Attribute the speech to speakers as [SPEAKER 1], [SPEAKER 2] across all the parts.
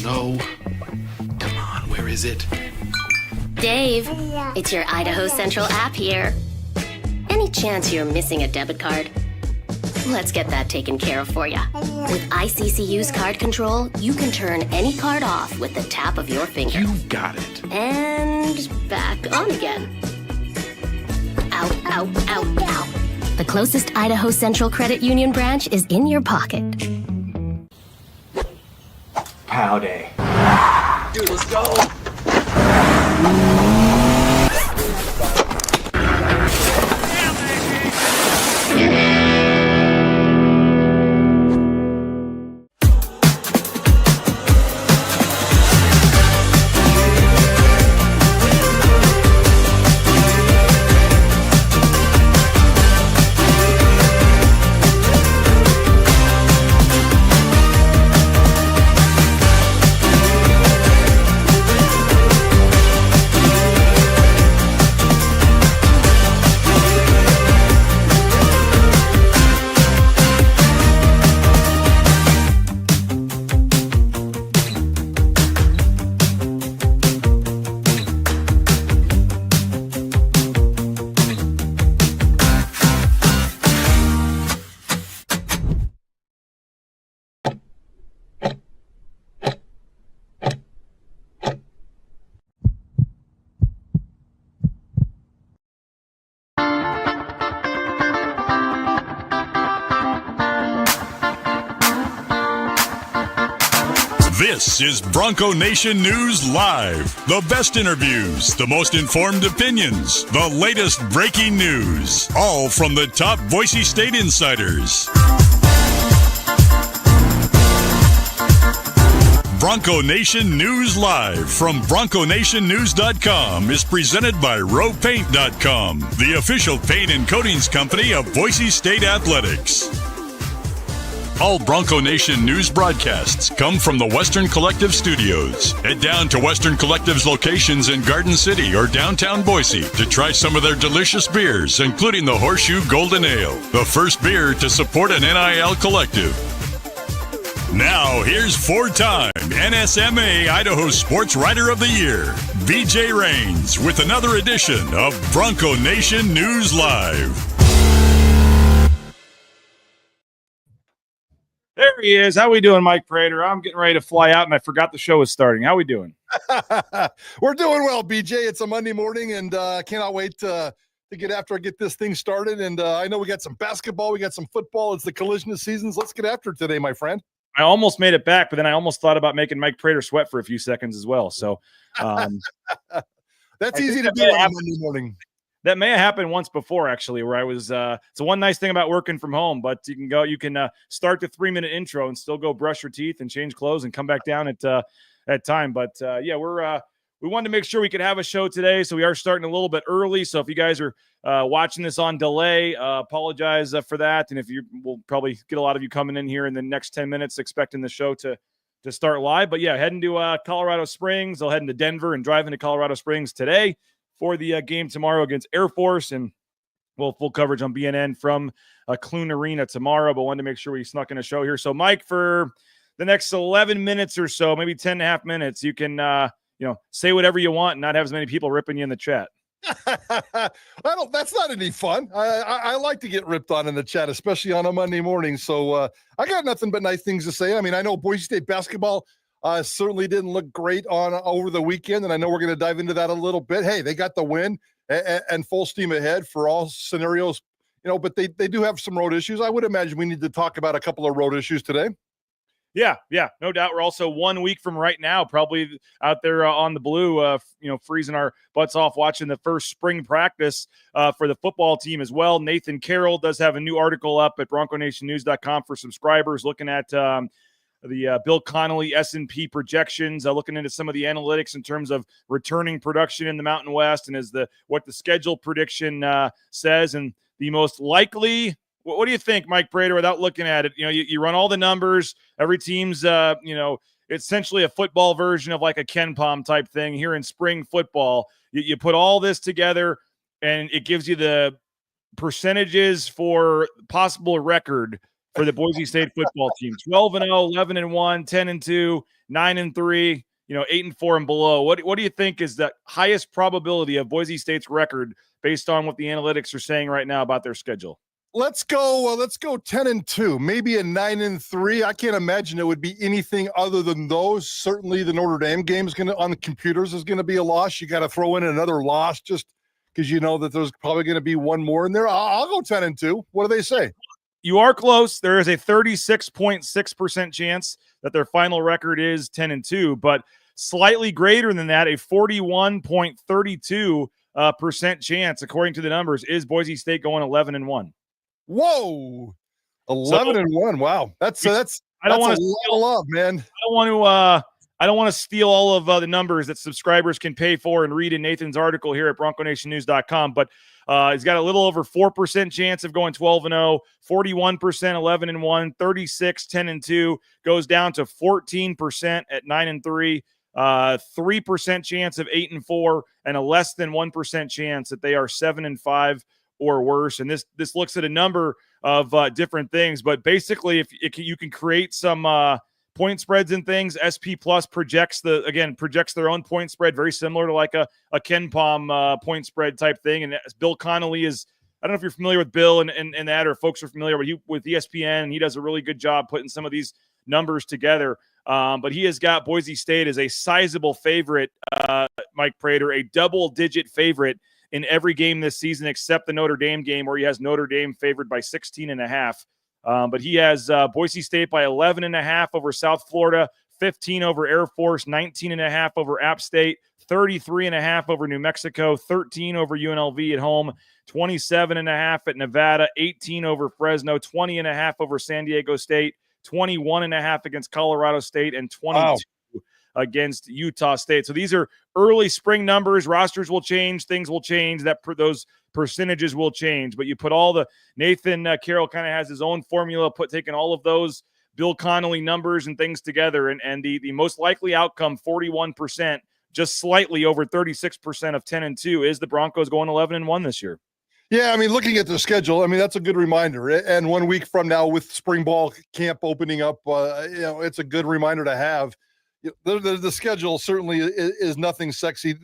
[SPEAKER 1] No. Come on, where is it?
[SPEAKER 2] Dave, it's your Idaho Central app here. Any chance you're missing a debit card? Let's get that taken care of for you. With ICCU's card control, you can turn any card off with the tap of your finger.
[SPEAKER 1] You got it.
[SPEAKER 2] And back on again. Out, out, out, out. The closest Idaho Central Credit Union branch is in your pocket.
[SPEAKER 3] Pow day.
[SPEAKER 1] Dude, let's go.
[SPEAKER 4] This is Bronco Nation News Live. The best interviews, the most informed opinions, the latest breaking news, all from the top Boise State insiders. Bronco Nation News Live from BroncoNationNews.com is presented by RowPaint.com, the official paint and coatings company of Boise State Athletics. All Bronco Nation news broadcasts come from the Western Collective Studios. Head down to Western Collective's locations in Garden City or downtown Boise to try some of their delicious beers, including the Horseshoe Golden Ale, the first beer to support an NIL collective. Now, here's four-time NSMA Idaho Sports Writer of the Year, BJ Rains, with another edition of Bronco Nation News Live.
[SPEAKER 5] There he is. How we doing, Mike Prater? I'm getting ready to fly out, and I forgot the show was starting. How we doing?
[SPEAKER 6] We're doing well, BJ. It's a Monday morning, and cannot wait to get after I get this thing started. And I know we got some basketball, we got some football. It's the collision of seasons. Let's get after it today, my friend.
[SPEAKER 5] I almost made it back, but then I almost thought about making Mike Prater sweat for a few seconds as well. So
[SPEAKER 6] that's easy to do on a Monday morning.
[SPEAKER 5] That may have happened once before, actually, where I was it's one nice thing about working from home, but you can start the 3-minute intro and still go brush your teeth and change clothes and come back down at time. But we wanted to make sure we could have a show today, so we are starting a little bit early. So if you guys are watching this on delay, apologize for that. And we'll probably get a lot of you coming in here in the next 10 minutes expecting the show to start live. But yeah, heading to Colorado Springs. I'll head into Denver and drive into Colorado Springs today for the game tomorrow against Air Force, and we'll full coverage on BNN from Clune Arena tomorrow, but wanted to make sure we snuck in a show here. So, Mike, for the next 11 minutes or so, maybe 10 and a half minutes, you can say whatever you want and not have as many people ripping you in the chat.
[SPEAKER 6] That's not any fun. I like to get ripped on in the chat, especially on a Monday morning. So I got nothing but nice things to say. I mean, I know Boise State basketball certainly didn't look great over the weekend, and I know we're going to dive into that a little bit. Hey, they got the win and full steam ahead for all scenarios, but they do have some road issues. I would imagine we need to talk about a couple of road issues today.
[SPEAKER 5] Yeah, no doubt. We're also 1 week from right now, probably out there on the blue, freezing our butts off watching the first spring practice for the football team as well. Nathan Carroll does have a new article up at BroncoNationNews.com for subscribers looking at the Bill Connolly S&P projections, looking into some of the analytics in terms of returning production in the Mountain West and what the schedule prediction says. And the most likely, what do you think, Mike Prater, without looking at it? You run all the numbers. Every team's, essentially a football version of like a Ken Pom type thing here in spring football. You put all this together, and it gives you the percentages for possible record for the Boise State football team. 12-0, 11-1, 10-2, 9-3, 8-4 and below. What do you think is the highest probability of Boise State's record based on what the analytics are saying right now about their schedule?
[SPEAKER 6] Let's go 10-2, maybe a 9-3. I can't imagine it would be anything other than those. Certainly the Notre Dame game is on the computers is going to be a loss. You got to throw in another loss just because you know that there's probably going to be one more in there. I'll go 10-2. What do they say?
[SPEAKER 5] You are close. There is a 36.6% chance that their final record is 10-2, but slightly greater than that, a 41.32% chance, according to the numbers, is Boise State going 11-1.
[SPEAKER 6] Whoa, 11-1. Wow, that's a lot of love, man.
[SPEAKER 5] I don't want to steal all of the numbers that subscribers can pay for and read in Nathan's article here at BroncoNationNews.com, but he's got a little over 4% chance of going 12-0, 41% 11-1, 36 10-2, goes down to 14% at 9-3, 3% chance of 8-4, and a less than 1% chance that they are 7-5 or worse. And this looks at a number of different things, but basically, if you can create some point spreads and things, SP Plus projects their own point spread, very similar to like a Ken Palm point spread type thing. And Bill Connolly is, I don't know if you're familiar with Bill and that, or folks are familiar with ESPN, and he does a really good job putting some of these numbers together. But he has got Boise State as a sizable favorite, Mike Prater, a double-digit favorite in every game this season except the Notre Dame game, where he has Notre Dame favored by 16.5. But he has Boise State by 11.5 over South Florida, 15 over Air Force, 19.5 over App State, 33.5 over New Mexico, 13 over UNLV at home, 27.5 at Nevada, 18 over Fresno, 20.5 over San Diego State, 21.5 against Colorado State, and 22 against Utah State. So these are early spring numbers. Rosters will change. Things will change. Those percentages will change. But you put all the Nathan Carroll kind of has his own formula, taking all of those Bill Connolly numbers and things together. And the most likely outcome, 41%, just slightly over 36% of 10-2, is the Broncos going 11-1 this year.
[SPEAKER 6] Yeah, I mean, looking at their schedule, I mean, that's a good reminder. And 1 week from now, with spring ball camp opening up, it's a good reminder to have. The schedule certainly is nothing sexy.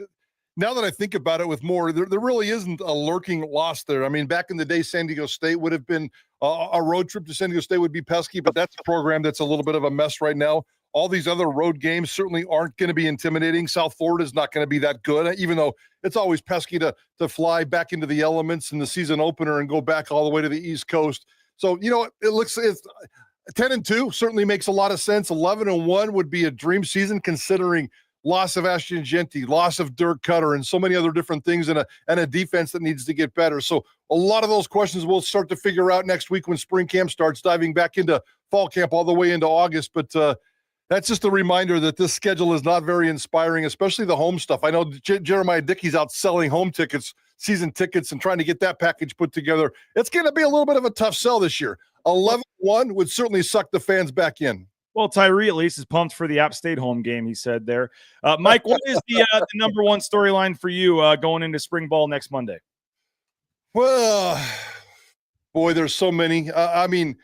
[SPEAKER 6] Now that I think about it with more, there really isn't a lurking loss there. I mean, back in the day, San Diego State would have been a road trip to San Diego State would be pesky, but that's a program that's a little bit of a mess right now. All these other road games certainly aren't going to be intimidating. South Florida is not going to be that good, even though it's always pesky to fly back into the elements in the season opener and go back all the way to the East Coast. So, it's 10-2 certainly makes a lot of sense. 11-1 would be a dream season, considering loss of Ashton Genty, loss of Dirk Cutter, and so many other different things, and a defense that needs to get better. So a lot of those questions we'll start to figure out next week when spring camp starts, diving back into fall camp all the way into August. But that's just a reminder that this schedule is not very inspiring, especially the home stuff. I know Jeremiah Dickey's out selling home tickets, season tickets, and trying to get that package put together. It's going to be a little bit of a tough sell this year. 11-1 would certainly suck the fans back in.
[SPEAKER 5] Well, Tyree at least is pumped for the App State home game, he said there. Mike, what is the number one storyline for you going into spring ball next Monday?
[SPEAKER 6] Well, boy, there's so many. I mean,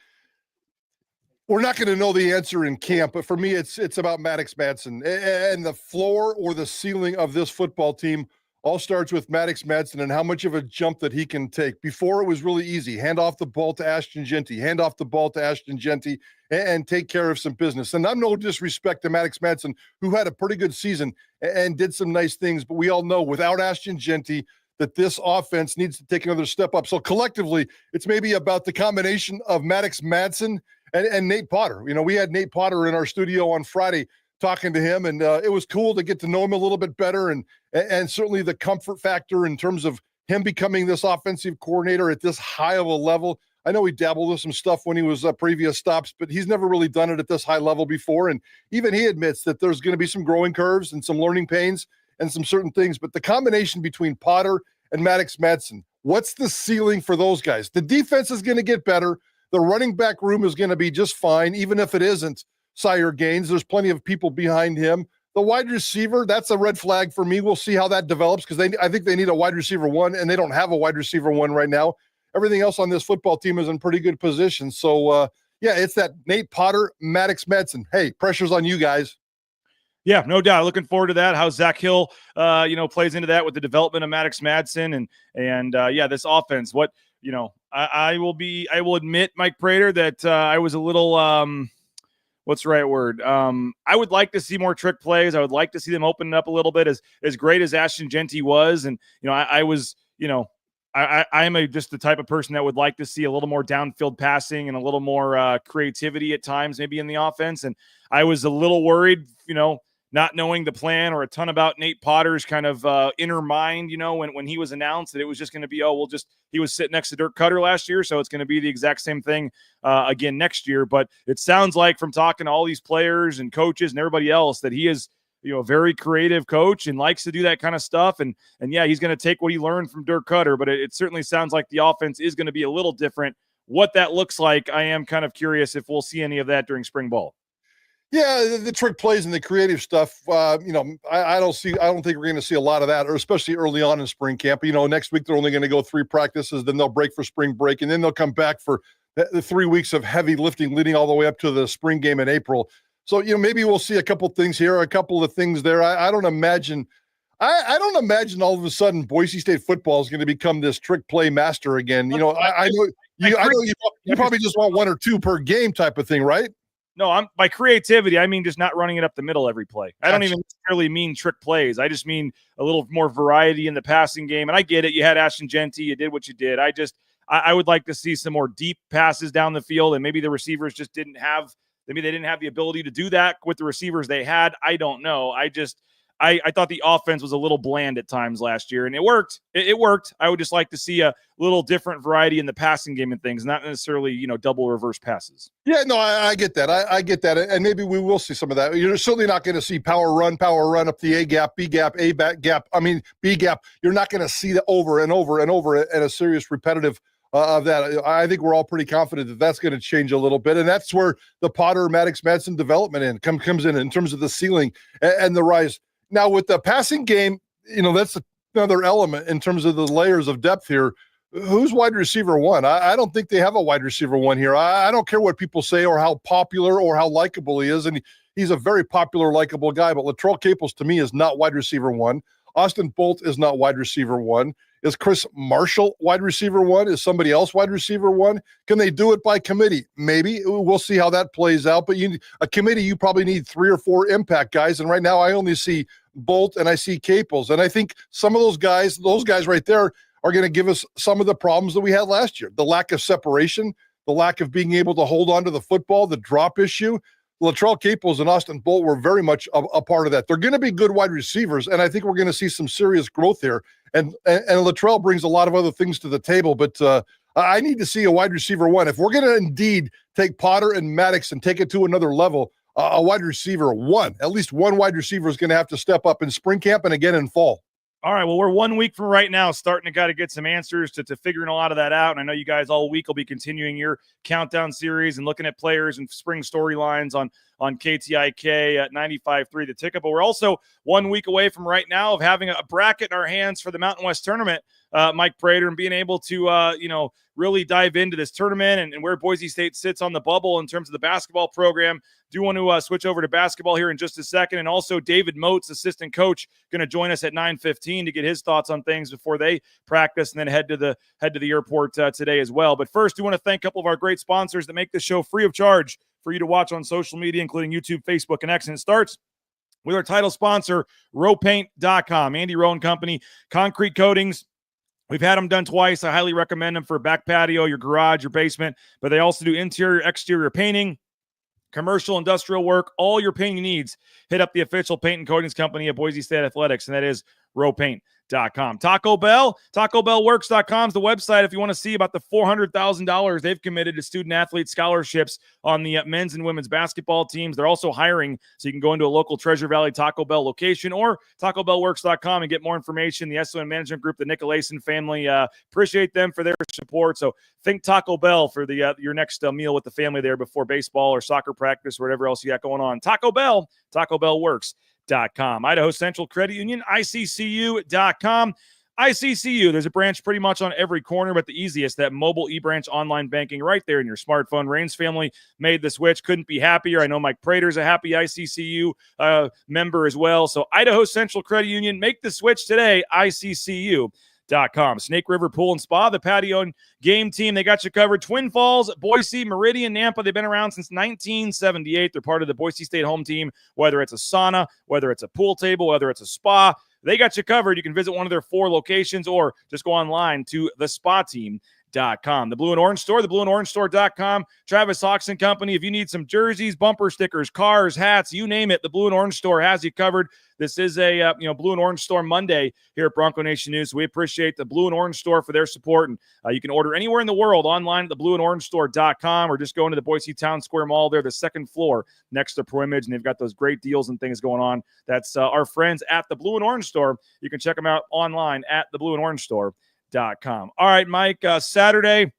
[SPEAKER 6] we're not going to know the answer in camp, but for me, it's about Maddox Madsen, and the floor or the ceiling of this football team all starts with Maddox Madsen and how much of a jump that he can take. Before, it was really easy. Hand off the ball to Ashton Genty, and take care of some business. And I'm no disrespect to Maddox Madsen, who had a pretty good season and did some nice things, but we all know without Ashton Genty that this offense needs to take another step up. So collectively, it's maybe about the combination of Maddox Madsen and Nate Potter. We had Nate Potter in our studio on Friday talking to him, and it was cool to get to know him a little bit better, and certainly the comfort factor in terms of him becoming this offensive coordinator at this high of a level. I know he dabbled with some stuff when he was previous stops, but he's never really done it at this high level before, and even he admits that there's going to be some growing curves and some learning pains and some certain things, but the combination between Potter and Maddox Madsen, what's the ceiling for those guys? The defense is going to get better. The running back room is going to be just fine, even if it isn't Sire Gaines. There's plenty of people behind him. The wide receiver, that's a red flag for me. We'll see how that develops, because I think they need a wide receiver one, and they don't have a wide receiver one right now. Everything else on this football team is in pretty good position. So, yeah, it's that Nate Potter, Maddox Medson. Hey, pressure's on you guys.
[SPEAKER 5] Yeah, no doubt. Looking forward to that. How Zach Hill, plays into that with the development of Maddox Madsen and this offense. What, I will admit, Mike Prater, that I was a little, what's the right word? I would like to see more trick plays. I would like to see them open up a little bit as great as Ashton Genty was. And, I was, I am just the type of person that would like to see a little more downfield passing and a little more creativity at times, maybe in the offense. And I was a little worried, not knowing the plan or a ton about Nate Potter's kind of inner mind, when he was announced that it was just going to be, he was sitting next to Dirk Cutter last year, so it's going to be the exact same thing again next year. But it sounds like from talking to all these players and coaches and everybody else that he is, a very creative coach and likes to do that kind of stuff. And yeah, he's going to take what he learned from Dirk Cutter, but it certainly sounds like the offense is going to be a little different. What that looks like, I am kind of curious if we'll see any of that during spring ball.
[SPEAKER 6] Yeah, the trick plays and the creative stuff, I don't think we're going to see a lot of that, or especially early on in spring camp. Next week they're only going to go 3 practices, then they'll break for spring break, and then they'll come back for the 3 weeks of heavy lifting leading all the way up to the spring game in April. So, maybe we'll see a couple things here, a couple of things there. I don't imagine all of a sudden Boise State football is going to become this trick play master again. I know you probably just want 1 or 2 per game type of thing, right?
[SPEAKER 5] No, I'm by creativity, I mean just not running it up the middle every play. I don't even necessarily mean trick plays. I just mean a little more variety in the passing game. And I get it. You had Ashton Genty. You did what you did. I would like to see some more deep passes down the field, and maybe the receivers just didn't have the ability to do that with the receivers they had. I don't know. I thought the offense was a little bland at times last year, and it worked. It worked. I would just like to see a little different variety in the passing game and things, not necessarily, double reverse passes.
[SPEAKER 6] Yeah, no, I get that. I get that. And maybe we will see some of that. You're certainly not going to see power run up the A gap, B gap, A back gap. B gap. You're not going to see that over and over and over and a serious repetitive of that. I think we're all pretty confident that that's going to change a little bit. And that's where the Potter, Maddox, Madsen development comes in terms of the ceiling and the rise. Now, with the passing game, that's another element in terms of the layers of depth here. Who's wide receiver 1? I don't think they have a wide receiver 1 here. I don't care what people say or how popular or how likable he is. And he's a very popular, likable guy. But Latrell Caples, to me, is not wide receiver 1. Austin Bolt is not wide receiver 1. Is Chris Marshall wide receiver 1? Is somebody else wide receiver 1? Can they do it by committee? Maybe. We'll see how that plays out. But a committee, you probably need 3 or 4 impact guys. And right now I only see Bolt and I see Caples. And I think some of those guys right there are going to give us some of the problems that we had last year. The lack of separation, the lack of being able to hold on to the football, the drop issue. Latrell Caples and Austin Bolt were very much a part of that. They're going to be good wide receivers, and I think we're going to see some serious growth here. And Latrell brings a lot of other things to the table, but I need to see a wide receiver 1. If we're going to indeed take Potter and Maddox and take it to another level, a wide receiver 1, at least one wide receiver is going to have to step up in spring camp and again in fall.
[SPEAKER 5] All right, well, we're 1 week from right now starting to get some answers to figuring a lot of that out. And I know you guys all week will be continuing your countdown series and looking at players and spring storylines on KTIK at 95.3 The Ticket. But we're also 1 week away from right now of having a bracket in our hands for the Mountain West tournament, Mike Prater, and being able to, really dive into this tournament and where Boise State sits on the bubble in terms of the basketball program. Do want to switch over to basketball here in just a second. And also David Moats, assistant coach, going to join us at 9:15 to get his thoughts on things before they practice and then head to the airport today as well. But first, we want to thank a couple of our great sponsors that make this show free of charge for you to watch on social media, including YouTube, Facebook, and X. And it starts with our title sponsor, rowpaint.com. Andy Rowe and Company, concrete coatings. We've had them done twice. I highly recommend them for a back patio, your garage, your basement, but they also do interior, exterior painting, commercial, industrial work, all your painting needs. Hit up the official paint and coatings company of Boise State Athletics, and that is rowpaint.com. Taco Bell, TacoBellWorks.com is the website if you want to see about the $400,000 they've committed to student-athlete scholarships on the men's and women's basketball teams. They're also hiring, so you can go into a local Treasure Valley Taco Bell location or TacoBellWorks.com and get more information. The SON Management Group, the Nicolason family, appreciate them for their support. So think Taco Bell for the your next meal with the family there before baseball or soccer practice or whatever else you got going on. Taco Bell, TacoBellWorks.com. Idaho Central Credit Union, ICCU.com. ICCU, there's a branch pretty much on every corner, but the easiest, that mobile e-branch online banking right there in your smartphone. Rain's family made the switch. Couldn't be happier. I know Mike Prater's a happy ICCU member as well. So Idaho Central Credit Union, make the switch today, ICCU.com. Snake River Pool and Spa, the patio and game team, they got you covered. Twin Falls, Boise, Meridian, Nampa, they've been around since 1978. They're part of the Boise State home team, whether it's a sauna, whether it's a pool table, whether it's a spa. They got you covered. You can visit one of their 4 locations or just go online to thespateam.com. The Blue and Orange Store, theblueandorange.com. Travis Hawks and Company. If you need some jerseys, bumper stickers, cars, hats, you name it, the Blue and Orange Store has you covered. This is a Blue and Orange Store Monday here at Bronco Nation News. So we appreciate the Blue and Orange Store for their support. And you can order anywhere in the world online at theblueandorangestore.com or just go into the Boise Town Square Mall there, the second floor next to Pro Image. And they've got those great deals and things going on. That's our friends at the Blue and Orange Store. You can check them out online at theblueandorangestore.com. All right, Mike, Saturday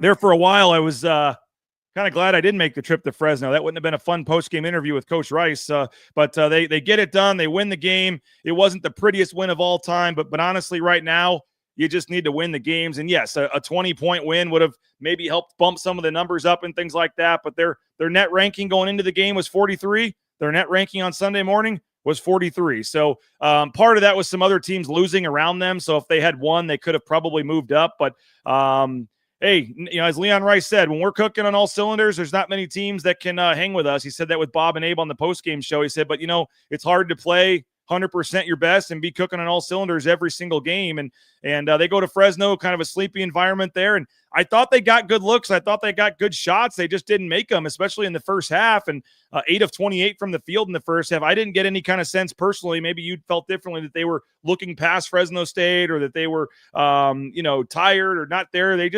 [SPEAKER 5] there for a while, I was kind of glad I didn't make the trip to Fresno. That wouldn't have been a fun post-game interview with Coach Rice. But they get it done. They win the game. It wasn't the prettiest win of all time, but honestly, right now, you just need to win the games. And yes, a 20-point win would have maybe helped bump some of the numbers up and things like that. But their net ranking going into the game was 43. Their net ranking on Sunday morning was 43. So part of that was some other teams losing around them. So if they had won, they could have probably moved up. But hey, as Leon Rice said, when we're cooking on all cylinders, there's not many teams that can hang with us. He said that with Bob and Abe on the postgame show. He said, but it's hard to play 100% your best and be cooking on all cylinders every single game. And they go to Fresno, kind of a sleepy environment there. And I thought they got good looks. I thought they got good shots. They just didn't make them, especially in the first half. And 8 of 28 from the field in the first half. I didn't get any kind of sense personally. Maybe you felt differently that they were looking past Fresno State or that they were, tired or not there. They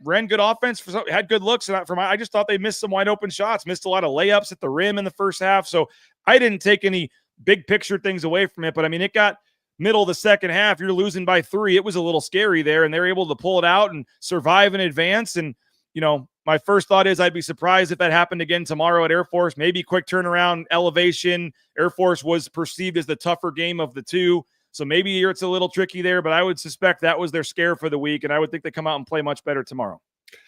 [SPEAKER 5] ran good offense, had good looks. And I just thought they missed some wide open shots, missed a lot of layups at the rim in the first half. So I didn't take any big picture things away from it. But, it got middle of the second half. You're losing by 3. It was a little scary there, and they're able to pull it out and survive in advance. And, my first thought is I'd be surprised if that happened again tomorrow at Air Force. Maybe quick turnaround, elevation. Air Force was perceived as the tougher game of the two. So maybe it's a little tricky there, but I would suspect that was their scare for the week, and I would think they come out and play much better tomorrow.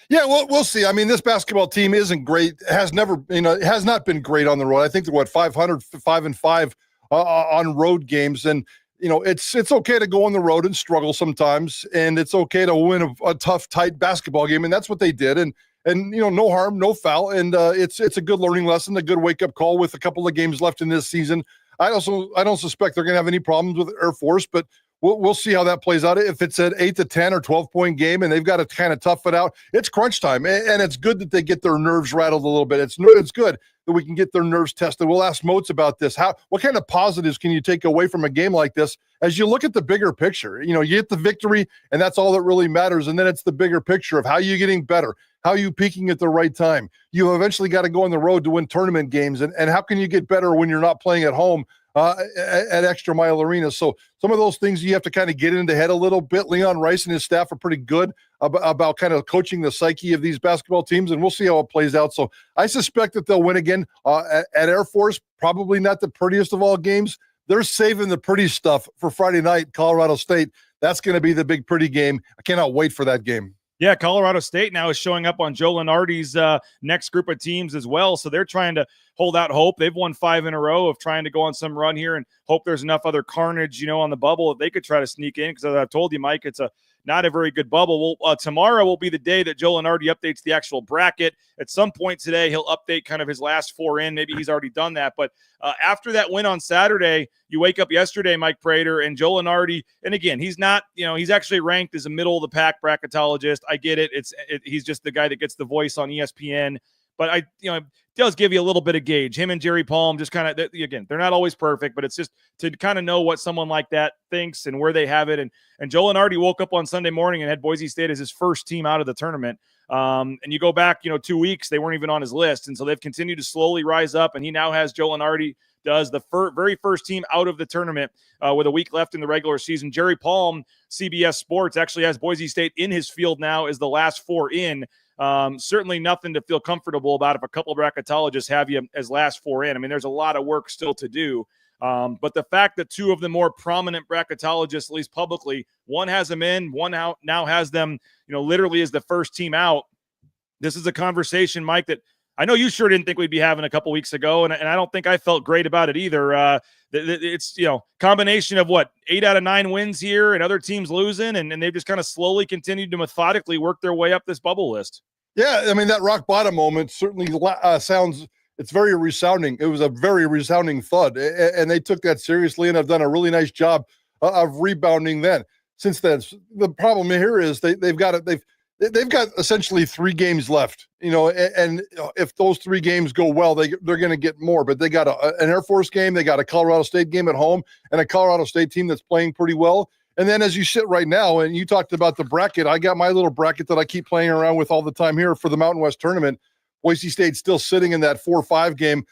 [SPEAKER 6] Yeah, we'll see. This basketball team isn't great. It has not been great on the road. I think they're 505 on road games. And, it's okay to go on the road and struggle sometimes. And it's okay to win a tough, tight basketball game. And that's what they did. And no harm, no foul. And it's a good learning lesson, a good wake-up call with a couple of games left in this season. I don't suspect they're going to have any problems with Air Force, but we'll see how that plays out. If it's an 8 to 10 or 12-point game and they've got to kind of tough it out, it's crunch time, and it's good that they get their nerves rattled a little bit. It's good that we can get their nerves tested. We'll ask Moats about this. What kind of positives can you take away from a game like this as you look at the bigger picture? You get the victory, and that's all that really matters, and then it's the bigger picture of how you're getting better, how are you peaking at the right time. You eventually got to go on the road to win tournament games, and how can you get better when you're not playing at home at Extra Mile Arena? So some of those things you have to kind of get into head a little bit. Leon Rice and his staff are pretty good about kind of coaching the psyche of these basketball teams, and we'll see how it plays out. So I suspect that they'll win again at Air Force. Probably not the prettiest of all games. They're saving the pretty stuff for Friday night, Colorado State. That's going to be the big pretty game. I cannot wait for that game.
[SPEAKER 5] Yeah, Colorado State now is showing up on Joe Lunardi's next group of teams as well. So they're trying to hold out hope. They've won 5 in a row of trying to go on some run here and hope there's enough other carnage, on the bubble that they could try to sneak in. Because as I've told you, Mike, it's not a very good bubble. Tomorrow will be the day that Joe Lunardi updates the actual bracket. At some point today, he'll update kind of his last 4 in. Maybe he's already done that. But after that win on Saturday, you wake up yesterday, Mike Prater, and Joe Lunardi, and again, he's not, he's actually ranked as a middle-of-the-pack bracketologist. I get it. He's just the guy that gets the voice on ESPN. But it does give you a little bit of gauge. Him and Jerry Palm just kind of, again, they're not always perfect, but it's just to kind of know what someone like that thinks and where they have it. And Joe Lunardi woke up on Sunday morning and had Boise State as his first team out of the tournament. And you go back, 2 weeks, they weren't even on his list. And so they've continued to slowly rise up. And he now has Joe Lunardi does the very first team out of the tournament with a week left in the regular season. Jerry Palm, CBS Sports, actually has Boise State in his field now as the last 4 in. Certainly nothing to feel comfortable about if a couple of bracketologists have you as last 4 in. There's a lot of work still to do. But the fact that two of the more prominent bracketologists, at least publicly, one has them in, one out, now has them, literally as the first team out. This is a conversation, Mike, that I know you sure didn't think we'd be having a couple weeks ago, and I don't think I felt great about it either. It's, combination of 8 out of 9 wins here and other teams losing, and they've just kind of slowly continued to methodically work their way up this bubble list.
[SPEAKER 6] Yeah, I mean, that rock bottom moment certainly sounds – it's very resounding. It was a very resounding thud, and they took that seriously and have done a really nice job of rebounding then. Since then, the problem here is they've got essentially 3 games left, and if those 3 games go well, they're going to get more. But they got an Air Force game, they got a Colorado State game at home, and a Colorado State team that's playing pretty well. And then as you sit right now, and you talked about the bracket, I got my little bracket that I keep playing around with all the time here for the Mountain West tournament. Boise State still sitting in that 4-5 game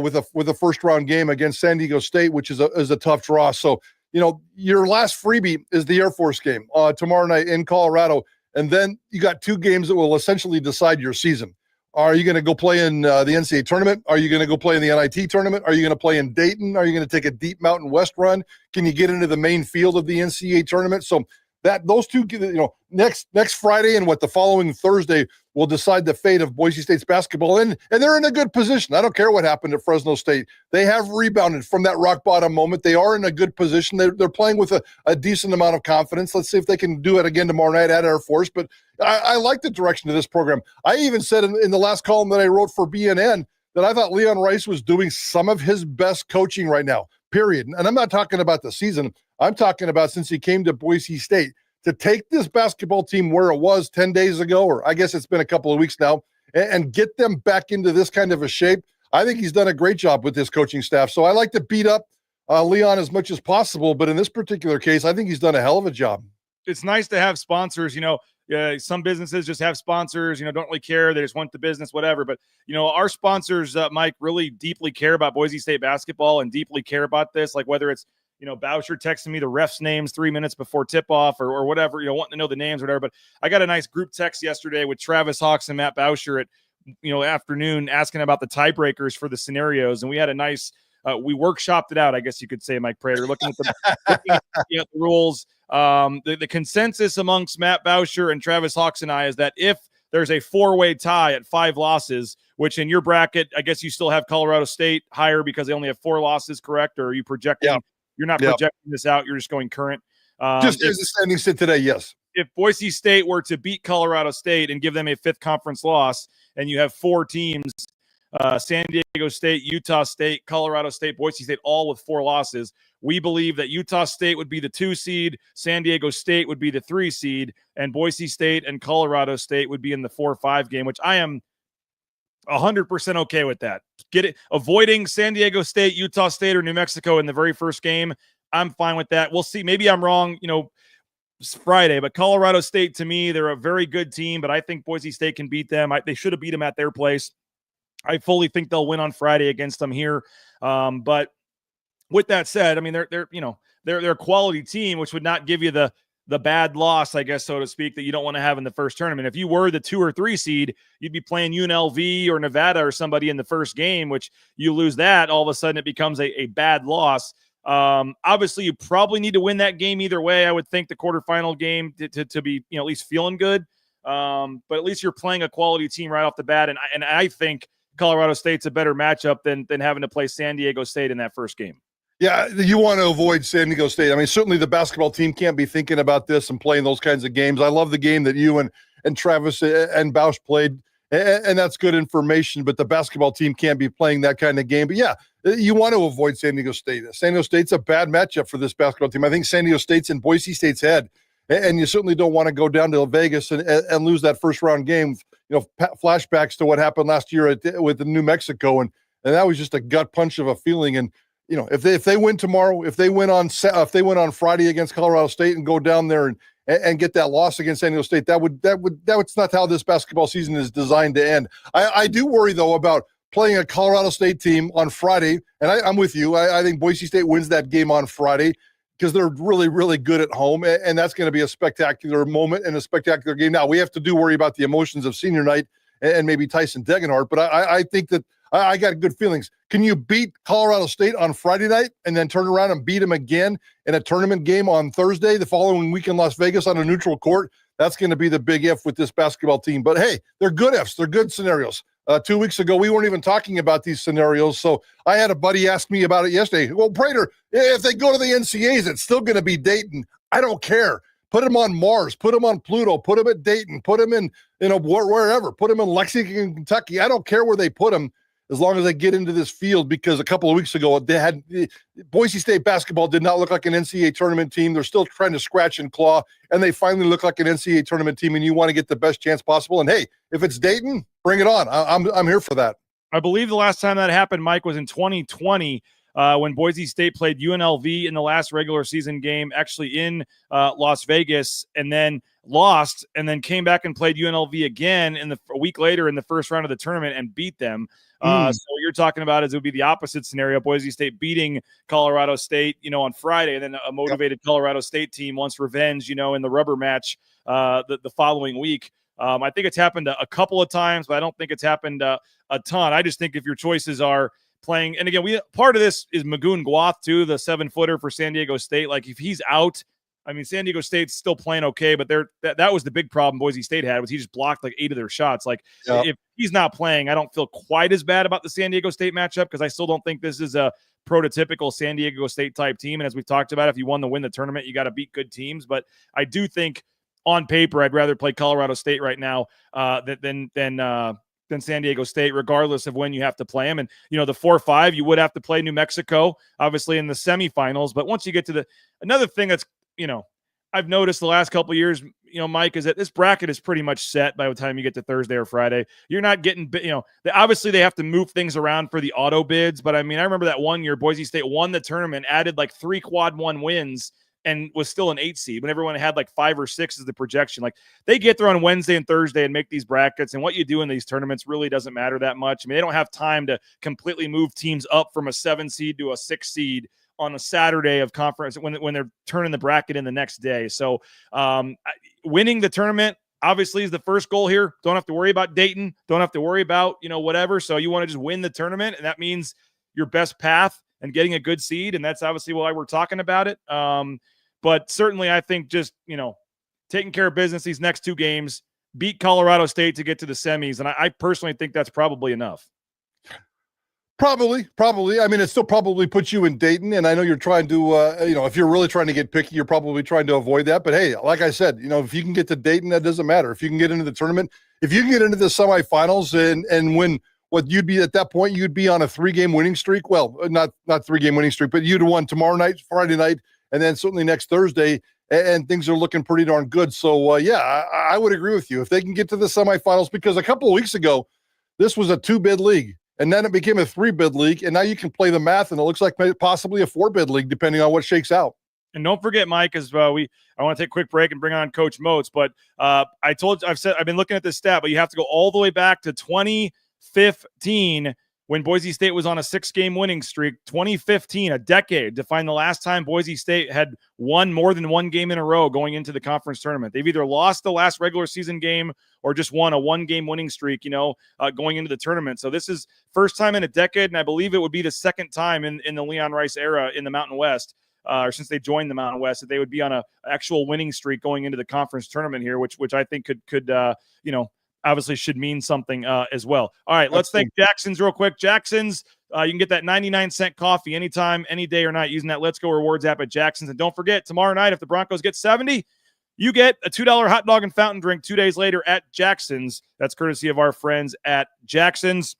[SPEAKER 6] with a first round game against San Diego State, which is a tough draw. So, your last freebie is the Air Force game tomorrow night in Colorado. And then you got 2 games that will essentially decide your season. Are you going to go play in the NCAA tournament? Are you going to go play in the NIT tournament? Are you going to play in Dayton? Are you going to take a deep Mountain West run? Can you get into the main field of the NCAA tournament? So those 2, next Friday and the following Thursday will decide the fate of Boise State's basketball. And they're in a good position. I don't care what happened at Fresno State. They have rebounded from that rock bottom moment. They are in a good position. They're playing with a decent amount of confidence. Let's see if they can do it again tomorrow night at Air Force. But I like the direction of this program. I even said in the last column that I wrote for BNN that I thought Leon Rice was doing some of his best coaching right now, period. And I'm not talking about the season. I'm talking about since he came to Boise State. To take this basketball team where it was 10 days ago, or I guess it's been a couple of weeks now, and get them back into this kind of a shape, I think he's done a great job with his coaching staff. So I like to beat up Leon as much as possible, but in this particular case, I think he's done a hell of a job.
[SPEAKER 5] It's nice to have sponsors, some businesses just have sponsors, don't really care. They just want the business, whatever. But, our sponsors, Mike, really deeply care about Boise State basketball and deeply care about this, like whether it's, Boucher texting me the refs' names 3 minutes before tip-off or whatever, wanting to know the names or whatever. But I got a nice group text yesterday with Travis Hawks and Matt Boucher at, afternoon asking about the tiebreakers for the scenarios. And we had a nice we workshopped it out, I guess you could say, Mike Prater, looking at the rules. The consensus amongst Matt Boucher and Travis Hawks and I is that if there's a 4-way tie at 5 losses, which in your bracket, I guess you still have Colorado State higher because they only have 4 losses, correct? Or are you projecting? Yeah. You're not projecting this out. You're just going current.
[SPEAKER 6] Just as the standings sit today, yes.
[SPEAKER 5] If Boise State were to beat Colorado State and give them a 5th conference loss, and you have 4 teams, San Diego State, Utah State, Colorado State, Boise State, all with 4 losses, we believe that Utah State would be the 2 seed, San Diego State would be the 3 seed, and Boise State and Colorado State would be in the 4-5 game, which I am 100% okay with that. Avoiding San Diego State, Utah State, or New Mexico in the very first game. I'm fine with that. We'll see. Maybe I'm wrong, it's Friday, but Colorado State, to me, they're a very good team, but I think Boise State can beat them. They should have beat them at their place. I fully think they'll win on Friday against them here. But with that said, I mean, they're a quality team, which would not give you the bad loss, I guess, so to speak, that you don't want to have in the first tournament. If you were the 2 or 3 seed, you'd be playing UNLV or Nevada or somebody in the first game, which you lose that, all of a sudden it becomes a bad loss. Obviously, you probably need to win that game either way. I would think the quarterfinal game to be at least feeling good. But at least you're playing a quality team right off the bat, and I think Colorado State's a better matchup than having to play San Diego State in that first game.
[SPEAKER 6] Yeah, you want to avoid San Diego State. I mean, certainly the basketball team can't be thinking about this and playing those kinds of games. I love the game that you and Travis and Bausch played, and that's good information, but the basketball team can't be playing that kind of game. But yeah, you want to avoid San Diego State. San Diego State's a bad matchup for this basketball team. I think San Diego State's in Boise State's head, and you certainly don't want to go down to Vegas and lose that first-round game. Flashbacks to what happened last year with the New Mexico, and that was just a gut punch of a feeling. And if they win tomorrow, if they win on Friday against Colorado State and go down there and get that loss against San Diego State, that's not how this basketball season is designed to end. I do worry though about playing a Colorado State team on Friday, and I'm with you. I think Boise State wins that game on Friday because they're really, really good at home, and that's going to be a spectacular moment and a spectacular game. Now we have to worry about the emotions of senior night and maybe Tyson Degenhart, but I think that I got good feelings. Can you beat Colorado State on Friday night and then turn around and beat them again in a tournament game on Thursday, the following week in Las Vegas on a neutral court? That's going to be the big if with this basketball team. But hey, they're good ifs. They're good scenarios. 2 weeks ago, we weren't even talking about these scenarios. So I had a buddy ask me about it yesterday. Well, Prater, if they go to the NCAAs, it's still going to be Dayton. I don't care. Put them on Mars. Put them on Pluto. Put them at Dayton. Put them in, wherever. Put them in Lexington, Kentucky. I don't care where they put them as long as they get into this field, because a couple of weeks ago, they had Boise State basketball did not look like an NCAA tournament team. They're still trying to scratch and claw, and they finally look like an NCAA tournament team, and you want to get the best chance possible. And hey, if it's Dayton, bring it on. I'm here for that.
[SPEAKER 5] I believe the last time that happened, Mike, was in 2020 when Boise State played UNLV in the last regular season game, actually in Las Vegas, and then lost, and then came back and played UNLV again a week later in the first round of the tournament and beat them. So what you're talking about is it would be the opposite scenario. Boise State beating Colorado State, on Friday, and then a motivated Colorado State team wants revenge, in the rubber match the following week. I think it's happened a couple of times, but I don't think it's happened a ton. I just think if your choices are playing, and again, part of this is Magoon Gwath too, the 7-footer for San Diego State. Like if he's out, I mean, San Diego State's still playing okay, but that was the big problem Boise State had, was he just blocked like 8 of their shots. Like if he's not playing, I don't feel quite as bad about the San Diego State matchup, because I still don't think this is a prototypical San Diego State type team. And as we've talked about, if you want to win the tournament, you got to beat good teams. But I do think on paper, I'd rather play Colorado State right now than San Diego State, regardless of when you have to play them. And, the 4-5, you would have to play New Mexico, obviously, in the semifinals. But once you get to another thing that's, I've noticed the last couple of years, Mike, is that this bracket is pretty much set by the time you get to Thursday or Friday. You're not getting, obviously they have to move things around for the auto bids. But I mean, I remember that one year Boise State won the tournament, added like 3 quad 1 wins, and was still an 8 seed when everyone had like 5 or 6 as the projection. Like they get there on Wednesday and Thursday and make these brackets, and what you do in these tournaments really doesn't matter that much. I mean, they don't have time to completely move teams up from a 7 seed to a 6 seed on a Saturday of conference when they're turning the bracket in the next day. So winning the tournament obviously is the first goal here. Don't have to worry about Dayton. Don't have to worry about, whatever. So you want to just win the tournament, and that means your best path and getting a good seed. And that's obviously why we're talking about it. But certainly I think just, taking care of business these next 2 games, beat Colorado State to get to the semis. And I personally think that's probably enough.
[SPEAKER 6] Probably. I mean, it still probably puts you in Dayton, and I know you're trying to, if you're really trying to get picky, you're probably trying to avoid that. But hey, like I said, if you can get to Dayton, that doesn't matter. If you can get into the tournament, if you can get into the semifinals and win what you'd be at that point, you'd be on a 3-game winning streak. Well, not 3-game winning streak, but you'd have won tomorrow night, Friday night, and then certainly next Thursday, and things are looking pretty darn good. So, I would agree with you. If they can get to the semifinals, because a couple of weeks ago, this was a 2-bid league. And then it became a 3-bid league, and now you can play the math, and it looks like possibly a 4-bid league, depending on what shakes out. And
[SPEAKER 5] don't forget, Mike, as I want to take a quick break and bring on Coach Moats, but I've been looking at this stat, but you have to go all the way back to 2015 when Boise State was on a 6-game winning streak. 2015, a decade, to find the last time Boise State had won more than 1 game in a row going into the conference tournament. They've either lost the last regular season game or just won a 1-game winning streak, going into the tournament. So this is first time in a decade, and I believe it would be the second time in the Leon Rice era in the Mountain West, or since they joined the Mountain West, that they would be on a actual winning streak going into the conference tournament here, which I think could obviously should mean something as well. All right, let's thank Jackson's real quick. Jackson's, you can get that 99-cent coffee anytime, any day or night using that Let's Go Rewards app at Jackson's. And don't forget, tomorrow night, if the Broncos get 70, you get a $2 hot dog and fountain drink 2 days later at Jackson's. That's courtesy of our friends at Jackson's.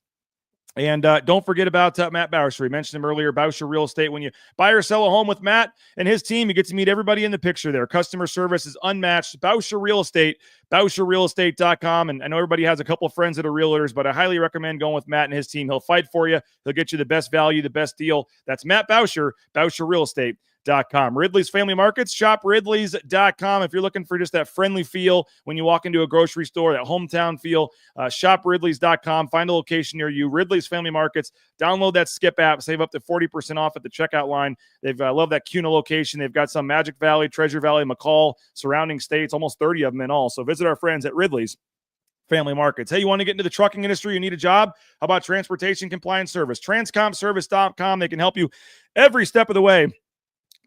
[SPEAKER 5] And don't forget about Matt Bauscher. We mentioned him earlier, Bauscher Real Estate. When you buy or sell a home with Matt and his team, you get to meet everybody in the picture there. Customer service is unmatched. Bauscher Real Estate, BauscherRealEstate.com. And I know everybody has a couple of friends that are realtors, but I highly recommend going with Matt and his team. He'll fight for you. He'll get you the best value, the best deal. That's Matt Bauscher, BauscherRealEstate.com. Ridley's Family Markets, shop Ridley's.com. If you're looking for just that friendly feel when you walk into a grocery store, that hometown feel, shop Ridley's.com. Find a location near you. Ridley's Family Markets. Download that Skip app. Save up to 40% off at the checkout line. They've love that CUNA location. They've got some Magic Valley, Treasure Valley, McCall, surrounding states, almost 30 of them in all. So visit our friends at Ridley's family markets. Hey, you want to get into the trucking industry? You need a job? How about Transportation Compliance Service? Transcompservice.com. They can help you every step of the way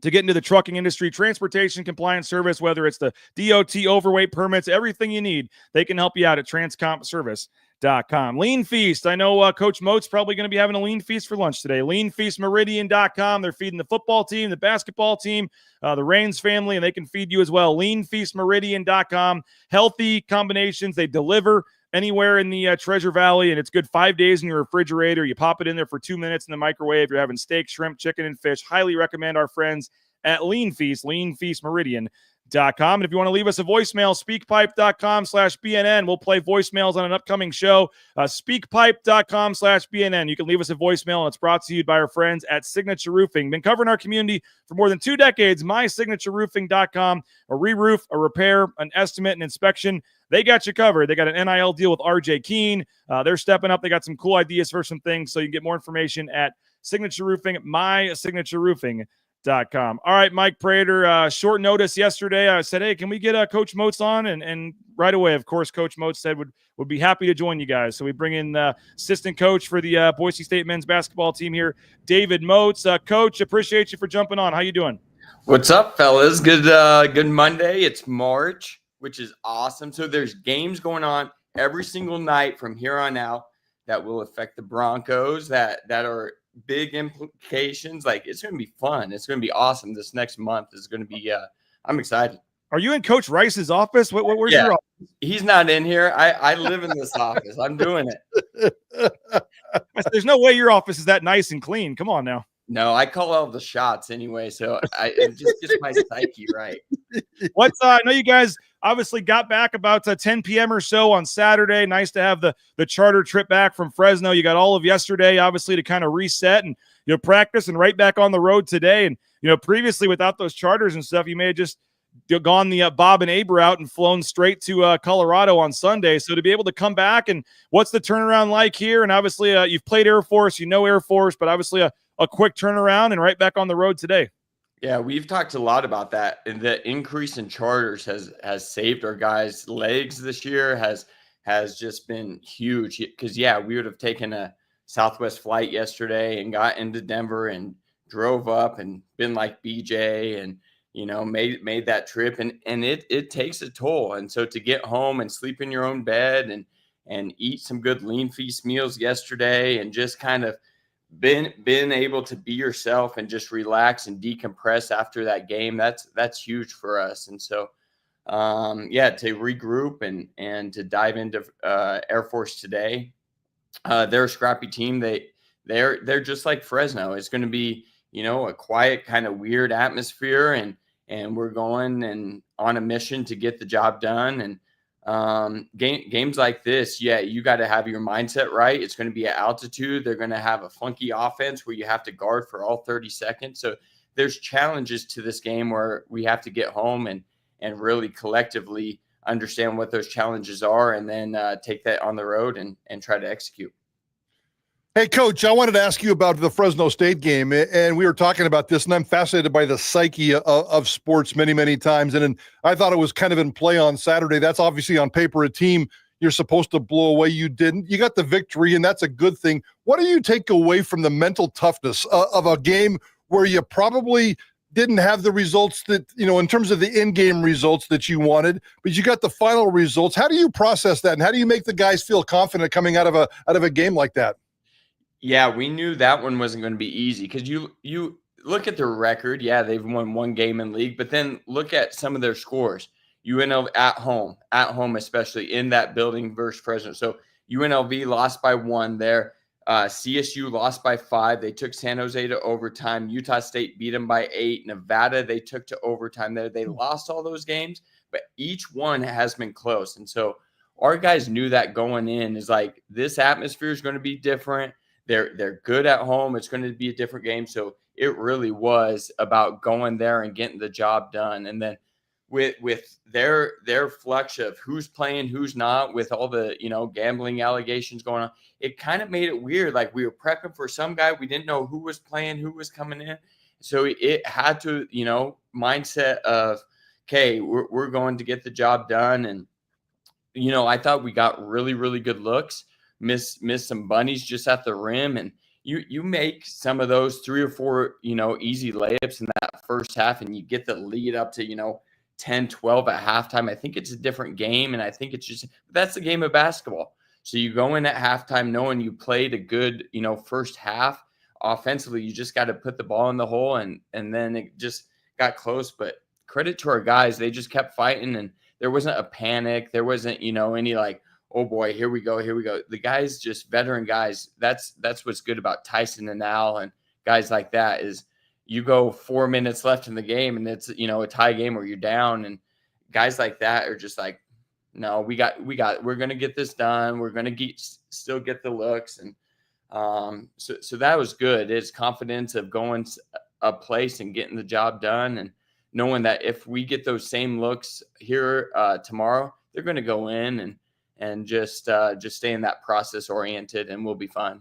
[SPEAKER 5] to get into the trucking industry. Transportation Compliance Service, whether it's the DOT overweight permits, everything you need, they can help you out at transcompservice.com. Lean Feast. I know Coach Moats probably going to be having a lean feast for lunch today. Leanfeastmeridian.com. They're feeding the football team, the basketball team, the Reigns family, and they can feed you as well. Leanfeastmeridian.com. Healthy combinations. They deliver anywhere in the Treasure Valley, and it's good 5 days in your refrigerator. You pop it in there for 2 minutes in the microwave. You're having steak, shrimp, chicken, and fish. Highly recommend our friends at Lean Feast, leanfeastmeridian.com. And if you want to leave us a voicemail, speakpipe.com/BNN. We'll play voicemails on an upcoming show. Speakpipe.com/BNN. You can leave us a voicemail, and it's brought to you by our friends at Signature Roofing. Been covering our community for more than 2 decades. MySignatureRoofing.com. A re-roof, a repair, an estimate, an inspection. They got you covered. They got an NIL deal with RJ Keene. They're stepping up. They got some cool ideas for some things. So you can get more information at Signature Roofing, mysignatureroofing.com. All right, Mike Prater, short notice yesterday. I said, hey, can we get Coach Moats on? And right away, of course, Coach Moats said would be happy to join you guys. So we bring in assistant coach for the Boise State men's basketball team here, David Moats. Coach, appreciate you for jumping on. How you doing?
[SPEAKER 3] What's up, fellas? Good Monday. It's March, which is awesome. So there's games going on every single night from here on out that will affect the Broncos that are big implications. Like, it's going to be fun. It's going to be awesome. This next month is going to be I'm excited.
[SPEAKER 5] Are you in Coach Rice's office? Where's your office?
[SPEAKER 3] He's not in here. I live in this office. I'm doing it.
[SPEAKER 5] There's no way your office is that nice and clean. Come on now.
[SPEAKER 3] No, I call all the shots anyway, so it just gets my psyche right.
[SPEAKER 5] I know you guys obviously got back about 10 p.m. or so on Saturday. Nice to have the charter trip back from Fresno. You got all of yesterday, obviously, to kind of reset and practice and right back on the road today. And previously without those charters and stuff, you may have just gone the Bob and Abe route and flown straight to Colorado on Sunday. So to be able to come back, and what's the turnaround like here? And obviously you've played Air Force, Air Force, but obviously a quick turnaround and right back on the road today.
[SPEAKER 3] Yeah, we've talked a lot about that. And the increase in charters has saved our guys' legs this year, has just been huge. Because, we would have taken a Southwest flight yesterday and got into Denver and drove up and been like BJ and, made that trip. And it takes a toll. And so to get home and sleep in your own bed and eat some good lean feast meals yesterday and just kind of been able to be yourself and just relax and decompress after that game, that's huge for us. And so to regroup and to dive into Air Force today, they're a scrappy team. They're just like Fresno. It's going to be a quiet, kind of weird atmosphere, and we're going and on a mission to get the job done. And games like this, you got to have your mindset right. It's going to be at altitude. They're going to have a funky offense where you have to guard for all 30 seconds. So there's challenges to this game where we have to get home and really collectively understand what those challenges are, and then take that on the road and try to execute.
[SPEAKER 6] Hey, Coach, I wanted to ask you about the Fresno State game, and we were talking about this, and I'm fascinated by the psyche of sports many, many times, and I thought it was kind of in play on Saturday. That's obviously on paper a team you're supposed to blow away. You didn't. You got the victory, and that's a good thing. What do you take away from the mental toughness of a game where you probably didn't have the results that, in terms of the in-game results that you wanted, but you got the final results? How do you process that, and how do you make the guys feel confident coming out of a game like that?
[SPEAKER 3] Yeah, we knew that one wasn't going to be easy because you look at their record. Yeah, they've won one game in league, but then look at some of their scores. UNLV at home especially in that building versus Fresno. So UNLV lost by 1 there. CSU lost by 5. They took San Jose to overtime. Utah State beat them by 8. Nevada, they took to overtime there. They lost all those games, but each one has been close. And so our guys knew that going in is like, this atmosphere is going to be different. They're good at home. It's going to be a different game. So it really was about going there and getting the job done. And then with their flux of who's playing, who's not, with all the, gambling allegations going on, it kind of made it weird. Like, we were prepping for some guy. We didn't know who was playing, who was coming in. So it had to, mindset of, okay, we're going to get the job done. And I thought we got really, really good looks, missed some bunnies just at the rim. And you make some of those 3 or 4, easy layups in that first half, and you get the lead up to, 10, 12 at halftime. I think it's a different game. And I think that's the game of basketball. So you go in at halftime knowing you played a good, first half. Offensively, you just got to put the ball in the hole, and then it just got close. But credit to our guys. They just kept fighting, and there wasn't a panic. There wasn't, any like, oh boy, here we go. The guys, just veteran guys. That's what's good about Tyson and Al and guys like that is you go 4 minutes left in the game and it's, a tie game where you're down, and guys like that are just like, no, we're going to get this done. We're going to still get the looks. And so that was good. It's confidence of going a place and getting the job done, and knowing that if we get those same looks here tomorrow, they're going to go in and just stay in that process oriented, and we'll be fine.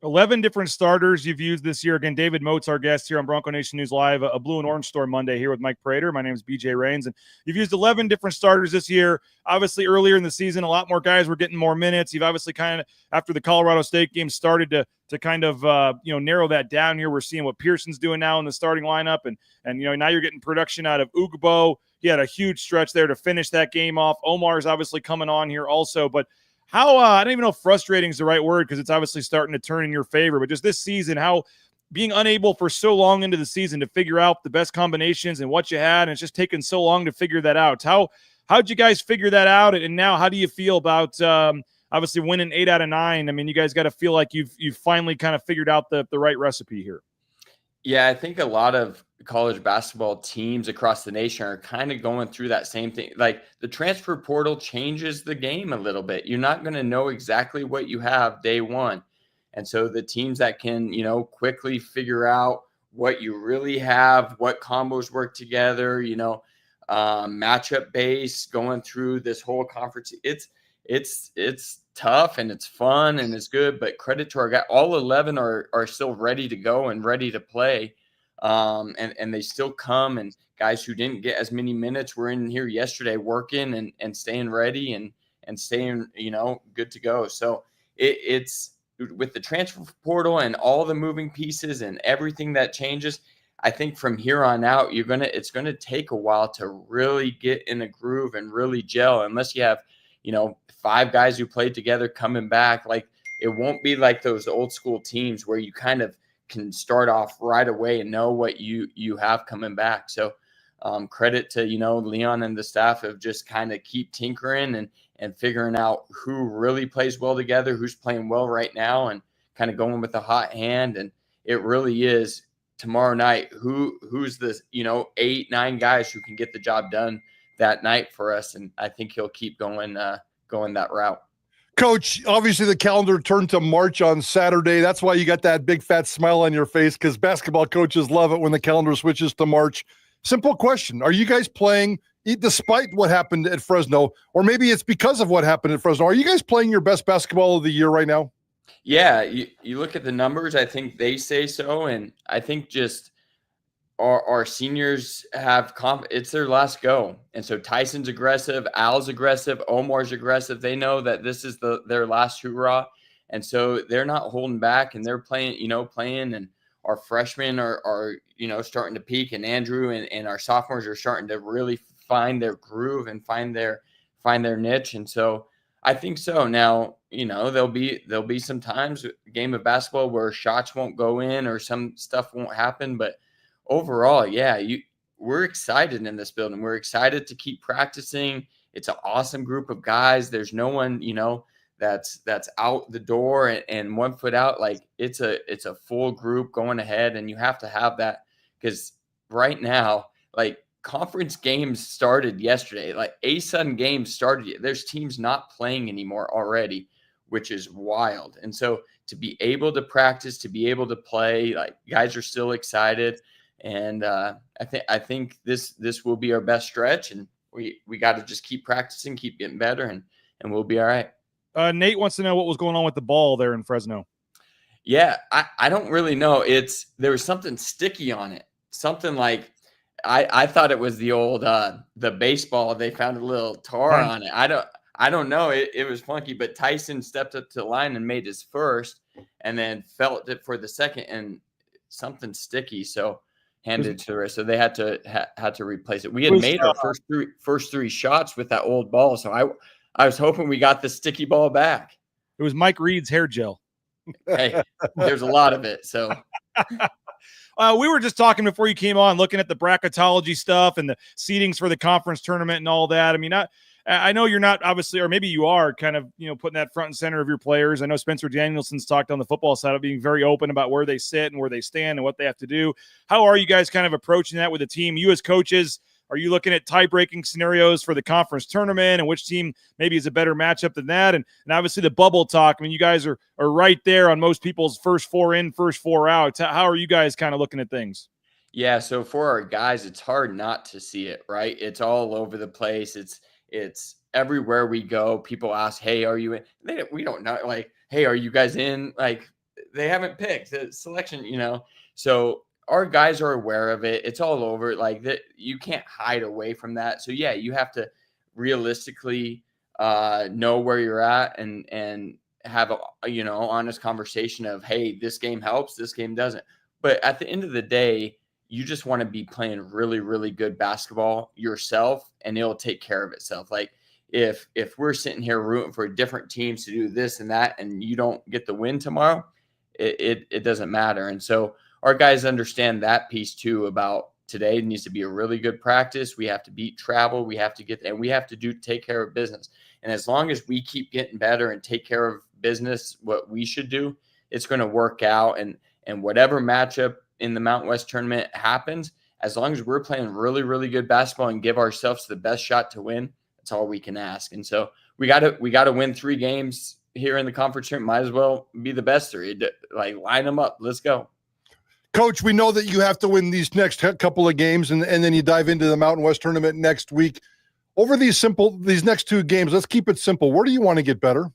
[SPEAKER 5] 11 different starters you've used this year. Again, David Moats, our guest here on Bronco Nation News Live, a Blue and Orange Store Monday here with Mike Prater. My name is BJ Rains, and you've used 11 different starters this year. Obviously, earlier in the season, a lot more guys were getting more minutes. You've obviously kind of, after the Colorado State game, started to kind of narrow that down here. We're seeing what Pearson's doing now in the starting lineup, and now you're getting production out of Ugbo. He had a huge stretch there to finish that game off. Omar's obviously coming on here also, but how I don't even know if frustrating is the right word, because it's obviously starting to turn in your favor, but just this season, how being unable for so long into the season to figure out the best combinations and what you had, and it's just taken so long to figure that out. How'd you guys figure that out? And now how do you feel about obviously winning 8 out of 9? I mean, you guys got to feel like you've finally kind of figured out the right recipe here.
[SPEAKER 3] Yeah, I think a lot of college basketball teams across the nation are kind of going through that same thing. Like, the transfer portal changes the game a little bit. You're not going to know exactly what you have day one. And so the teams that can, quickly figure out what you really have, what combos work together, matchup base going through this whole conference. It's tough and it's fun and it's good, but credit to our guys. All 11 are still ready to go and ready to play. And they still come, and guys who didn't get as many minutes were in here yesterday working and staying ready and staying, good to go. So it's with the transfer portal and all the moving pieces and everything that changes. I think from here on out, it's going to take a while to really get in a groove and really gel, unless you have, 5 guys who played together coming back. Like, it won't be like those old school teams where you kind of can start off right away and know what you have coming back. So credit to, Leon and the staff of just kind of keep tinkering and figuring out who really plays well together, who's playing well right now, and kind of going with a hot hand. And it really is tomorrow night, who's the, 8, 9 guys who can get the job done that night for us. And I think he'll keep going that route.
[SPEAKER 6] Coach, obviously the calendar turned to March on Saturday. That's why you got that big fat smile on your face, because basketball coaches love it when the calendar switches to March. Simple question. Are you guys playing, despite what happened at Fresno, or maybe it's because of what happened at Fresno, are you guys playing your best basketball of the year right now?
[SPEAKER 3] Yeah, you look at the numbers, I think they say so. And I think just our seniors have it's their last go. And so Tyson's aggressive, Al's aggressive, Omar's aggressive. They know that this is their last hoorah. And so they're not holding back, and they're playing, and our freshmen are starting to peak, and Andrew and our sophomores are starting to really find their groove and find their niche. And so I think so. Now, there'll be some times, game of basketball, where shots won't go in or some stuff won't happen, but overall, yeah, we're excited in this building. We're excited to keep practicing. It's an awesome group of guys. There's no one, that's out the door and 1 foot out. Like, it's a full group going ahead, and you have to have that, because right now, like, conference games started yesterday. Like, ASUN games started. There's teams not playing anymore already, which is wild. And so to be able to practice, to be able to play, like, guys are still excited. And I think this will be our best stretch, and we got to just keep practicing, keep getting better, and we'll be all right.
[SPEAKER 5] Nate wants to know what was going on with the ball there in Fresno.
[SPEAKER 3] Yeah, I don't really know. There was something sticky on it. Something like, I thought it was the old the baseball. They found a little tar on it. I don't know. It was funky, but Tyson stepped up to the line and made his first, and then felt it for the second, and something sticky. So handed to the rest. So they had to replace it. We had made our first three shots with that old ball. So I was hoping we got the sticky ball back.
[SPEAKER 5] It was Mike Reed's hair gel.
[SPEAKER 3] Hey, there's a lot of it. So
[SPEAKER 5] we were just talking before you came on, looking at the bracketology stuff and the seedings for the conference tournament and all that. I mean, I know you're not obviously, or maybe you are kind of, putting that front and center of your players. I know Spencer Danielson's talked on the football side of being very open about where they sit and where they stand and what they have to do. How are you guys kind of approaching that with the team? You as coaches, are you looking at tie-breaking scenarios for the conference tournament and which team maybe is a better matchup than that? And obviously the bubble talk, I mean, you guys are right there on most people's first four in, first four out. How are you guys kind of looking at things?
[SPEAKER 3] Yeah, so for our guys, it's hard not to see it, right? It's all over the place. It's everywhere we go. People ask, hey, are you in? We don't know. Like, hey, are you guys in? Like, they haven't picked the selection, So our guys are aware of it. It's all over. Like, that, you can't hide away from that. So, yeah, you have to realistically know where you're at and have a, honest conversation of, hey, this game helps, this game doesn't. But at the end of the day, you just want to be playing really, really good basketball yourself, and it'll take care of itself. Like, if we're sitting here rooting for different teams to do this and that, and you don't get the win tomorrow, it doesn't matter. And so our guys understand that piece too, about today needs to be a really good practice. We have to beat travel. We have to we have to take care of business. And as long as we keep getting better and take care of business, what we should do, it's going to work out. And whatever matchup in the Mountain West tournament happens, as long as we're playing really, really good basketball and give ourselves the best shot to win, that's all we can ask. And so we got to win 3 games here in the conference tournament. Might as well be the best 3. Like, line them up. Let's go.
[SPEAKER 6] Coach, we know that you have to win these next couple of games, and then you dive into the Mountain West tournament next week. Over these next 2 games, let's keep it simple. Where do you want to get better?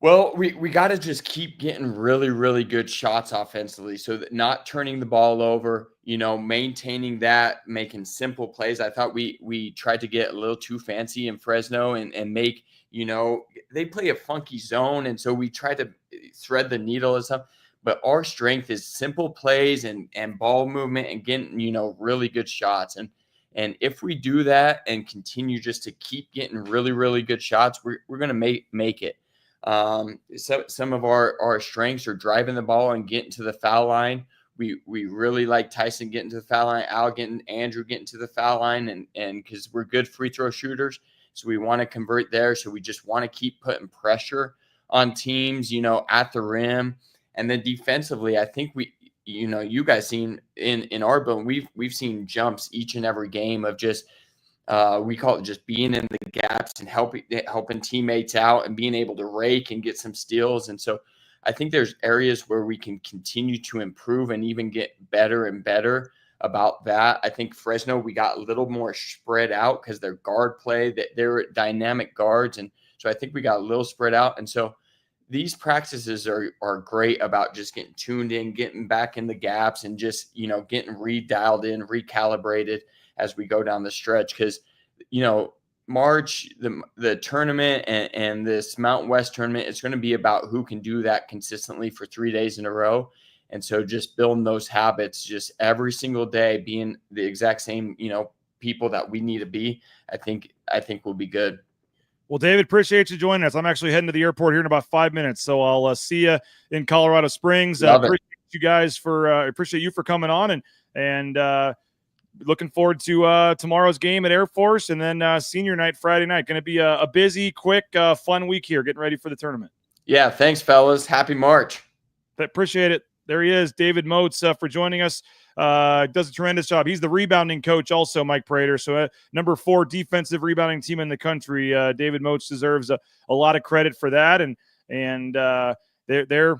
[SPEAKER 3] Well, we got to just keep getting really, really good shots offensively, so that not turning the ball over, maintaining that, making simple plays. I thought we tried to get a little too fancy in Fresno and make, they play a funky zone. And so we tried to thread the needle and stuff. But our strength is simple plays and ball movement and getting, really good shots. And if we do that and continue just to keep getting really, really good shots, we're going to make it. So some of our strengths are driving the ball and getting to the foul line. We really like Tyson getting to the foul line, Andrew getting to the foul line, and because we're good free throw shooters, so we want to convert there. So we just want to keep putting pressure on teams, at the rim. And then defensively, I think you guys seen in our building, we've seen jumps each and every game of just we call it just being in the gaps and helping teammates out and being able to rake and get some steals. And so I think there's areas where we can continue to improve and even get better and better about that. I think Fresno, we got a little more spread out because their guard play, that they're dynamic guards. And so I think we got a little spread out. And so these practices are great about just getting tuned in, getting back in the gaps, and just, getting redialed in, recalibrated as we go down the stretch. Because, March, the tournament and this Mountain West tournament, it's going to be about who can do that consistently for 3 days in a row. And so just building those habits, just every single day being the exact same, people that we need to be, I think will be good.
[SPEAKER 5] Well, David, appreciate you joining us. I'm actually heading to the airport here in about 5 minutes, so I'll see you in Colorado Springs. Appreciate you guys appreciate you for coming on, and looking forward to tomorrow's game at Air Force, and then senior night Friday night. Going to be a busy, quick, fun week here, getting ready for the tournament.
[SPEAKER 3] Yeah, thanks, fellas. Happy March.
[SPEAKER 5] Appreciate it. There he is, David Moats, for joining us. Does a tremendous job. He's the rebounding coach also, Mike Prater. So number 4 defensive rebounding team in the country. David Moats deserves a lot of credit for that. And they're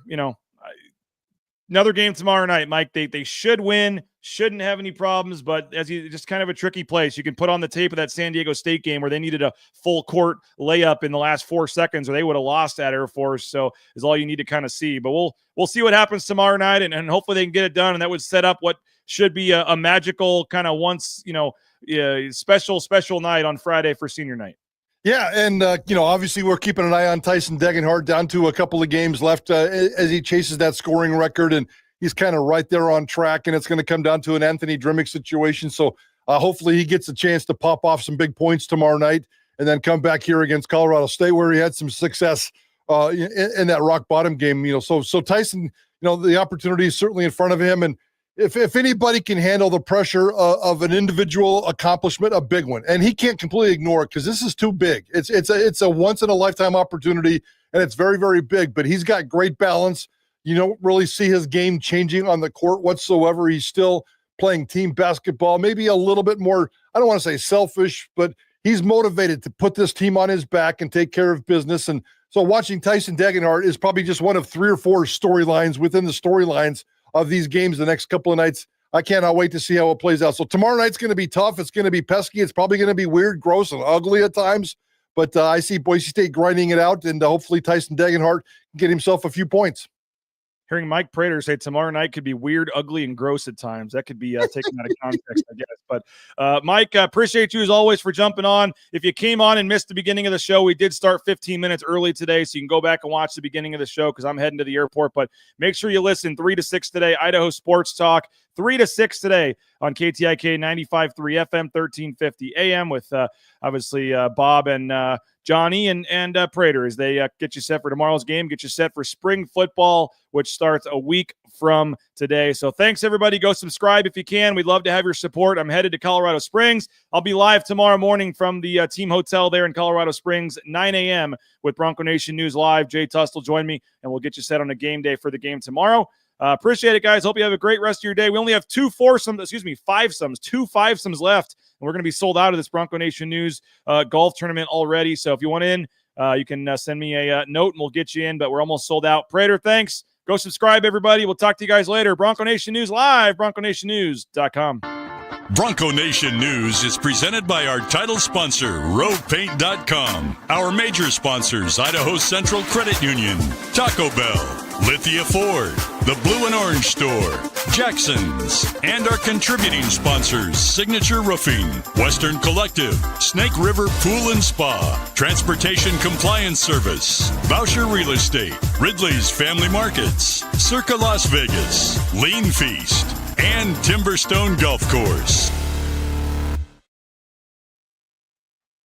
[SPEAKER 5] another game tomorrow night, Mike. They should win, shouldn't have any problems, but just kind of a tricky place. You can put on the tape of that San Diego State game where they needed a full court layup in the last 4 seconds, or they would have lost at Air Force. So is all you need to kind of see. But we'll see what happens tomorrow night, and hopefully they can get it done. And that would set up what should be a magical kind of special night on Friday for senior night.
[SPEAKER 6] Yeah, and, obviously we're keeping an eye on Tyson Degenhart, down to a couple of games left as he chases that scoring record, and he's kind of right there on track, and it's going to come down to an Anthony Drimmick situation. So hopefully he gets a chance to pop off some big points tomorrow night and then come back here against Colorado State, where he had some success in that rock bottom game. So Tyson, the opportunity is certainly in front of him, and if anybody can handle the pressure of an individual accomplishment, a big one, and he can't completely ignore it because this is too big. It's a once in a lifetime opportunity, and it's very, very big. But he's got great balance. You don't really see his game changing on the court whatsoever. He's still playing team basketball, maybe a little bit more. I don't want to say selfish, but he's motivated to put this team on his back and take care of business. And so watching Tyson Degenhart is probably just one of 3 or 4 storylines within the storylines of these games the next couple of nights. I cannot wait to see how it plays out. So tomorrow night's going to be tough. It's going to be pesky. It's probably going to be weird, gross, and ugly at times. But I see Boise State grinding it out, and hopefully Tyson Degenhart can get himself a few points.
[SPEAKER 5] Hearing Mike Prater say tomorrow night could be weird, ugly, and gross at times. That could be taken out of context, I guess. But Mike, appreciate you as always for jumping on. If you came on and missed the beginning of the show, we did start 15 minutes early today, so you can go back and watch the beginning of the show because I'm heading to the airport. But make sure you listen 3 to 6 today, Idaho Sports Talk, 3 to 6 today on KTIK 95.3 FM, 1350 AM with obviously Bob and Johnny and Prater as they get you set for tomorrow's game, get you set for spring football, which starts a week from today. So thanks, everybody. Go subscribe if you can. We'd love to have your support. I'm headed to Colorado Springs. I'll be live tomorrow morning from the team hotel there in Colorado Springs, 9 a.m. with Bronco Nation News Live. Jay Tuss will join me, and we'll get you set on a game day for the game tomorrow. Appreciate it, guys. Hope you have a great rest of your day. We only have 2 fivesomes left, and we're going to be sold out of this Bronco Nation News golf tournament already. So if you want in, you can send me a note, and we'll get you in, but we're almost sold out. Prater, thanks. Go subscribe, everybody. We'll talk to you guys later. Bronco Nation News Live, BroncoNationNews.com.
[SPEAKER 4] Bronco Nation News is presented by our title sponsor, RovePaint.com. Our major sponsors, Idaho Central Credit Union, Taco Bell, Lithia Ford, the Blue and Orange Store, Jackson's, and our contributing sponsors, Signature Roofing, Western Collective, Snake River Pool and Spa, Transportation Compliance Service, Boucher Real Estate, Ridley's Family Markets, Circa Las Vegas, Lean Feast, and Timberstone Golf Course.